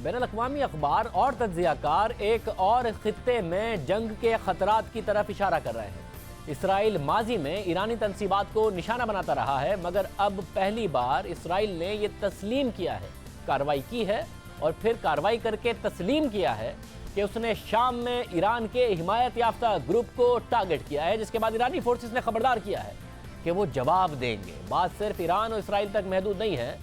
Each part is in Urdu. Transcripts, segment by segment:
بین الاقوامی اخبار اور تجزیہ کار ایک اور خطے میں جنگ کے خطرات کی طرف اشارہ کر رہے ہیں۔ اسرائیل ماضی میں ایرانی تنصیبات کو نشانہ بناتا رہا ہے، مگر اب پہلی بار اسرائیل نے یہ تسلیم کیا ہے، کارروائی کی ہے اور پھر کارروائی کر کے تسلیم کیا ہے کہ اس نے شام میں ایران کے حمایت یافتہ گروپ کو ٹارگٹ کیا ہے، جس کے بعد ایرانی فورسز نے خبردار کیا ہے کہ وہ جواب دیں گے۔ بات صرف ایران اور اسرائیل تک محدود نہیں ہے،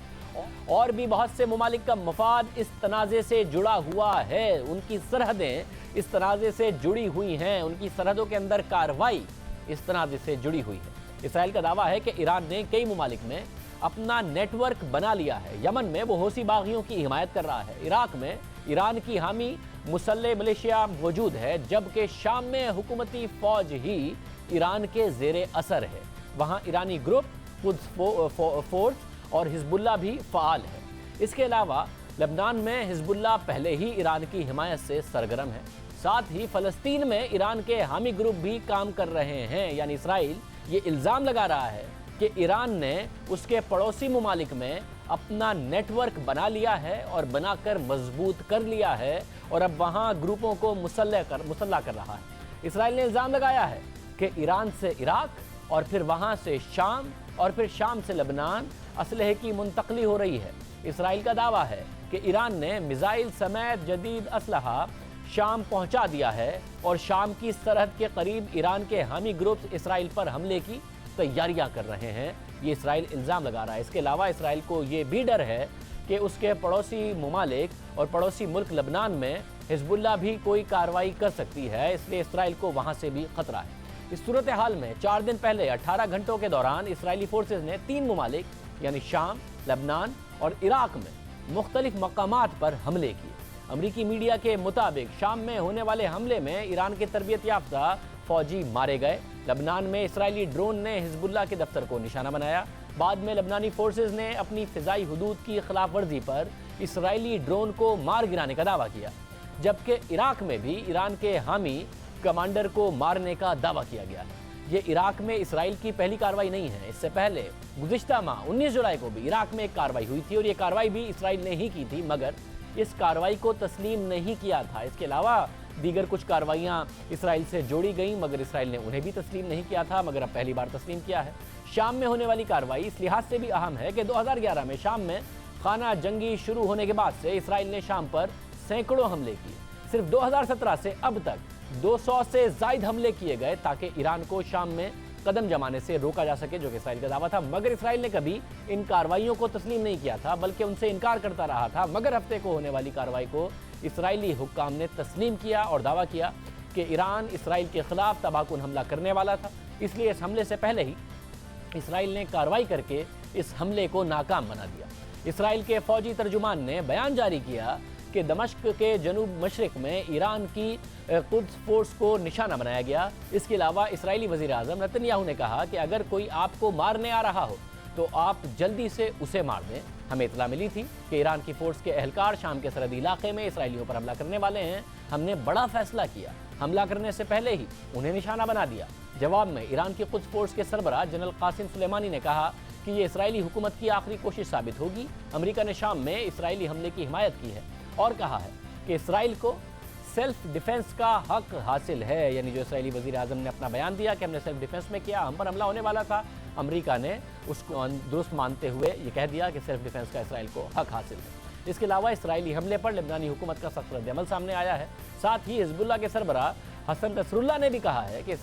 اور بھی بہت سے ممالک کا مفاد اس تنازع سے جڑا ہوا ہے، ان کی سرحدیں اس تنازع سے جڑی ہوئی ہیں، ان کی سرحدوں کے اندر کارروائی اس تنازع سے جڑی ہوئی ہے۔ اسرائیل کا دعویٰ ہے کہ ایران نے کئی ممالک میں اپنا نیٹ ورک بنا لیا ہے۔ یمن میں وہ حوثی باغیوں کی حمایت کر رہا ہے، عراق میں ایران کی حامی مسلح ملیشیا موجود ہے، جبکہ شام میں حکومتی فوج ہی ایران کے زیر اثر ہے۔ وہاں ایرانی گروپ قدس فورس اور حزب اللہ بھی فعال ہے۔ اس کے علاوہ لبنان میں حزب اللہ پہلے ہی ایران کی حمایت سے سرگرم ہے۔ ساتھ ہی فلسطین میں ایران کے حامی گروپ بھی کام کر رہے ہیں، یعنی اسرائیل یہ الزام لگا رہا ہے کہ ایران نے اس کے پڑوسی ممالک میں اپنا نیٹ ورک بنا لیا ہے اور بنا کر مضبوط کر لیا ہے اور اب وہاں گروپوں کو مسلح کر رہا ہے۔ اسرائیل نے الزام لگایا ہے کہ ایران سے عراق اور پھر وہاں سے شام اور پھر شام سے لبنان اسلحے کی منتقلی ہو رہی ہے۔ اسرائیل کا دعویٰ ہے کہ ایران نے میزائل سمیت جدید اسلحہ شام پہنچا دیا ہے اور شام کی سرحد کے قریب ایران کے حامی گروپس اسرائیل پر حملے کی تیاریاں کر رہے ہیں، یہ اسرائیل الزام لگا رہا ہے۔ اس کے علاوہ اسرائیل کو یہ بھی ڈر ہے کہ اس کے پڑوسی ممالک اور پڑوسی ملک لبنان میں حزب اللہ بھی کوئی کارروائی کر سکتی ہے، اس لیے اسرائیل کو وہاں سے بھی خطرہ ہے۔ اس صورتحال میں 4 دن پہلے 18 گھنٹوں کے دوران اسرائیلی فورسز نے 3 ممالک یعنی شام، لبنان اور عراق میں مختلف مقامات پر حملے کیے۔ امریکی میڈیا کے مطابق شام میں ہونے والے حملے میں ایران کے تربیت یافتہ فوجی مارے گئے۔ لبنان میں اسرائیلی ڈرون نے حزب اللہ کے دفتر کو نشانہ بنایا۔ بعد میں لبنانی فورسز نے اپنی فضائی حدود کی خلاف ورزی پر اسرائیلی ڈرون کو مار گرانے کا دعویٰ کیا، جبکہ عراق میں بھی ایران کے حامی کمانڈر کو مارنے کا دعویٰ کیا گیا ہے۔ یہ عراق میں اسرائیل کی پہلی کارروائی نہیں ہے، اس سے پہلے گزشتہ ماہ 19 جولائی کو بھی عراق میں ایک کارروائی ہوئی تھی اور یہ کارروائی بھی اسرائیل نے ہی کی تھی، مگر اس کارروائی کو تسلیم نہیں کیا تھا۔ اس کے علاوہ دیگر کچھ کارروائیاں اسرائیل سے جوڑی گئیں، مگر اسرائیل نے انہیں بھی تسلیم نہیں کیا تھا، مگر اب پہلی بار تسلیم کیا ہے۔ شام میں ہونے والی کارروائی اس لحاظ سے بھی اہم ہے کہ 2011 میں شام میں خانہ جنگی شروع ہونے کے بعد سے اسرائیل نے شام پر سینکڑوں حملے کیے۔ صرف 2017 سے اب تک 200 سے زائد حملے کیے گئے تاکہ ایران کو شام میں قدم جمانے سے روکا جا سکے، جو کہ اسرائیل کا دعویٰ تھا، مگر اسرائیل نے کبھی ان کارروائیوں کو تسلیم نہیں کیا تھا بلکہ ان سے انکار کرتا رہا تھا۔ مگر ہفتے کو ہونے والی کارروائی کو اسرائیلی حکام نے تسلیم کیا اور دعویٰ کیا کہ ایران اسرائیل کے خلاف تباہ کن حملہ کرنے والا تھا، اس لیے اس حملے سے پہلے ہی اسرائیل نے کارروائی کر کے اس حملے کو ناکام بنا دیا۔ اسرائیل کے فوجی ترجمان نے بیان جاری کیا کہ دمشق کے جنوب مشرق میں ایران کی قدس فورس کو نشانہ بنایا گیا۔ اس کے علاوہ اسرائیلی وزیر اعظم نتن یاہو نے کہا کہ اگر کوئی آپ کو مارنے آ رہا ہو تو آپ جلدی سے اسے مار دیں۔ ہمیں اطلاع ملی تھی کہ ایران کی فورس کے اہلکار شام کے سرحدی علاقے میں اسرائیلیوں پر حملہ کرنے والے ہیں، ہم نے بڑا فیصلہ کیا، حملہ کرنے سے پہلے ہی انہیں نشانہ بنا دیا۔ جواب میں ایران کی قدس فورس کے سربراہ جنرل قاسم سلیمانی نے کہا کہ یہ اسرائیلی حکومت کی آخری کوشش ثابت ہوگی۔ امریکہ نے شام میں اسرائیلی حملے کی حمایت کی ہے اور کہا ہے کہ اسرائیل کو سیلف ڈیفنس کا حق حاصل ہے، یعنی جو اسرائیلی وزیر اعظم نے اپنا بیان دیا کہ ہم نے سیلف ڈیفنس میں کیا، ہم پر حملہ ہونے والا تھا، امریکہ نے اس کو درست مانتے ہوئے یہ کہہ دیا کہ سیلف ڈیفنس کا اسرائیل کو حق حاصل ہے۔ اس کے علاوہ اسرائیلی حملے پر لبنانی حکومت کا سخت رد عمل سامنے آیا ہے۔ ساتھ ہی حزب اللہ کے سربراہ حسن نصر اللہ نے بھی کہا ہے کہ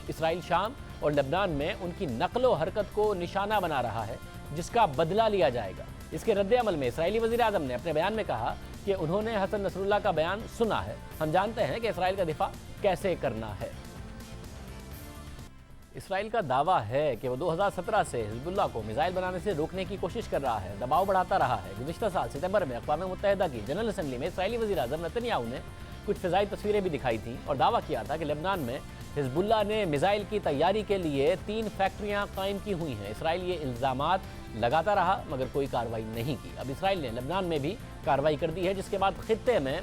اسرائیل شام اور لبنان میں ان کی نقل و حرکت کو نشانہ بنا رہا ہے، جس کا بدلہ لیا جائے گا۔ اس کے رد عمل میں اسرائیلی وزیر اعظم نے اپنے بیان میں کہا کہ انہوں نے حسن نصر اللہ کا بیان سنا ہے، ہم جانتے ہیں کہ اسرائیل کا دفاع کیسے کرنا ہے۔ اسرائیل کا دعویٰ ہے کہ وہ 2017 سے حزب اللہ کو میزائل بنانے سے روکنے کی کوشش کر رہا ہے، دباؤ بڑھاتا رہا ہے۔ گزشتہ سال ستمبر میں اقوام متحدہ کی جنرل اسمبلی میں اسرائیلی وزیر اعظم نتن یاہو نے کچھ فضائی تصویریں بھی دکھائی تھیں اور دعویٰ کیا تھا کہ لبنان میں حزب اللہ نے میزائل کی تیاری کے لیے 3 فیکٹریاں قائم کی ہوئی ہیں۔ اسرائیل یہ الزامات لگاتا رہا مگر کوئی کارروائی نہیں کی۔ اب اسرائیل نے لبنان میں بھی کارروائی کر دی ہے، جس کے بعد خطے میں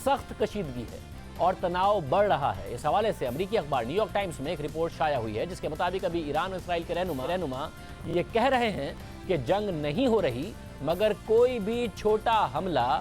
سخت کشیدگی ہے اور تناؤ بڑھ رہا ہے۔ اس حوالے سے امریکی اخبار نیو یارک ٹائمز میں ایک رپورٹ شائع ہوئی ہے، جس کے مطابق ابھی ایران اور اسرائیل کے رہنما یہ کہہ رہے ہیں کہ جنگ نہیں ہو رہی، مگر کوئی بھی چھوٹا حملہ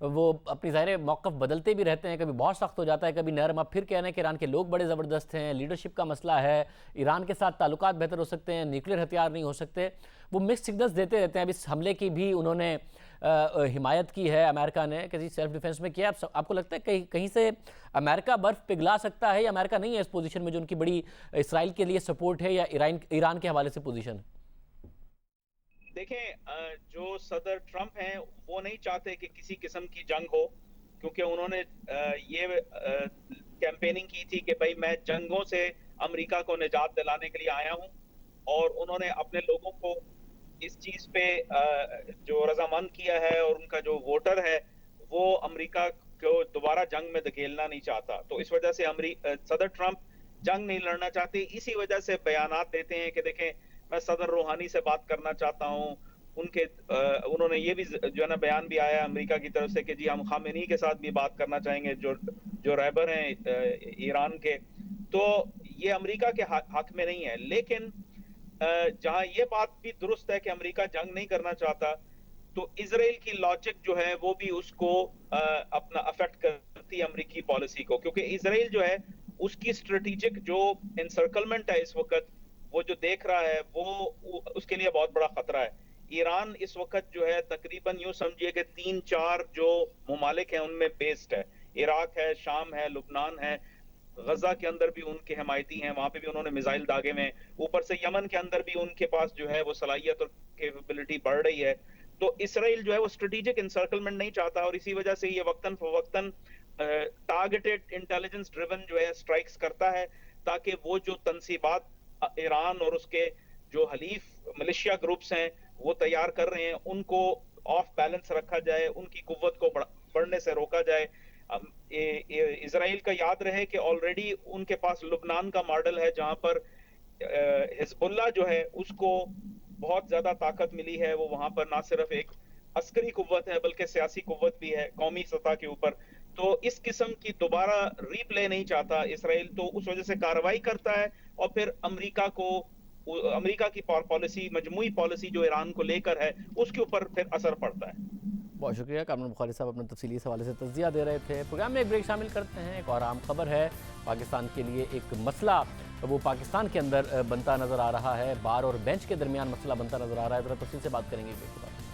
وہ اپنی ظاہر موقف بدلتے بھی رہتے ہیں، کبھی بہت سخت ہو جاتا ہے، کبھی نرم. اب پھر کہہ رہے ہیں کہ ایران کے لوگ بڑے زبردست ہیں، لیڈرشپ کا مسئلہ ہے، ایران کے ساتھ تعلقات بہتر ہو سکتے ہیں، نیوکلیر ہتھیار نہیں ہو سکتے. وہ مکس سگنلز دیتے رہتے ہیں. اب اس حملے کی بھی انہوں نے حمایت کی ہے امریکہ نے کہ جی سیلف ڈیفنس میں کیا. آپ کو لگتا ہے کہیں سے امریکہ برف پگھلا سکتا ہے، یا امریکہ نہیں ہے اس پوزیشن میں جو ان کی بڑی اسرائیل کے لیے سپورٹ ہے، یا ایران کے حوالے سے پوزیشن ہے؟ دیکھیں، جو صدر ٹرمپ ہیں وہ نہیں چاہتے کہ کسی قسم کی جنگ ہو، کیونکہ انہوں نے یہ کیمپیننگ کی تھی کہ بھائی میں جنگوں سے امریکہ کو نجات دلانے کے لیے آیا ہوں، اور انہوں نے اپنے لوگوں کو اس چیز پہ جو رضامند کیا ہے، اور ان کا جو ووٹر ہے وہ امریکہ کو دوبارہ جنگ میں دھکیلنا نہیں چاہتا. تو اس وجہ سے صدر ٹرمپ جنگ نہیں لڑنا چاہتے. اسی وجہ سے بیانات دیتے ہیں کہ دیکھیں میں صدر روحانی سے بات کرنا چاہتا ہوں. انہوں نے یہ بھی جو ہے نا بیان بھی آیا امریکہ کی طرف سے کہ جی ہم خامنئی کے ساتھ بھی بات کرنا چاہیں گے، جو رہبر ہیں ایران کے. تو یہ امریکہ کے حق میں نہیں ہے. لیکن جہاں یہ بات بھی درست ہے کہ امریکہ جنگ نہیں کرنا چاہتا، تو اسرائیل کی لاجک جو ہے وہ بھی اس کو اپنا افیکٹ کرتی ہے امریکی پالیسی کو، کیونکہ اسرائیل جو ہے اس کی اسٹریٹجک جو انسرکلمنٹ ہے اس وقت، وہ جو دیکھ رہا ہے وہ اس کے لیے بہت بڑا خطرہ ہے. ایران اس وقت جو ہے تقریباً یوں سمجھیے کہ 3-4 جو ممالک ہیں ان میں بیسڈ ہے. عراق ہے، شام ہے، لبنان ہے، غزہ کے اندر بھی ان کے حمایتی ہیں، وہاں پہ بھی انہوں نے میزائل داغے میں. اوپر سے یمن کے اندر بھی ان کے پاس جو ہے وہ صلاحیت اور کیپیبلٹی بڑھ رہی ہے. تو اسرائیل جو ہے وہ اسٹریٹجک انسرکلمنٹ نہیں چاہتا، اور اسی وجہ سے یہ وقتاً فوقتاً ٹارگیٹڈ انٹیلیجنس ڈریون جو ہے اسٹرائکس کرتا ہے، تاکہ وہ جو تنصیبات ایران اور اس کے جو حلیف ملیشیا گروپس ہیں وہ تیار کر رہے ہیں ان کو آف بیلنس رکھا جائے، ان کی قوت کو بڑھنے سے روکا جائے. اسرائیل کا یاد رہے کہ آلریڈی ان کے پاس لبنان کا ماڈل ہے جہاں پر حزب اللہ جو ہے اس کو بہت زیادہ طاقت ملی ہے. وہ وہاں پر نہ صرف ایک عسکری قوت ہے بلکہ سیاسی قوت بھی ہے قومی سطح کے اوپر. تو اس قسم کی دوبارہ ری پلے نہیں چاہتا اسرائیل، تو اس وجہ سے کارروائی کرتا ہے، اور پھر امریکہ کی پالیسی، مجموعی پالیسی جو ایران کو لے کر ہے اس کے اوپر پھر اثر پڑتا ہے. بہت شکریہ کامران بخاری صاحب، اپنے تفصیلی اس حوالے سے تجزیہ دے رہے تھے. پروگرام میں ایک بریک شامل کرتے ہیں. ایک اور اہم خبر ہے، پاکستان کے لیے ایک مسئلہ وہ پاکستان کے اندر بنتا نظر آ رہا ہے، بار اور بینچ کے درمیان مسئلہ بنتا نظر آ رہا ہے. ذرا تفصیل سے بات کریں گے ایک بریک کے بعد.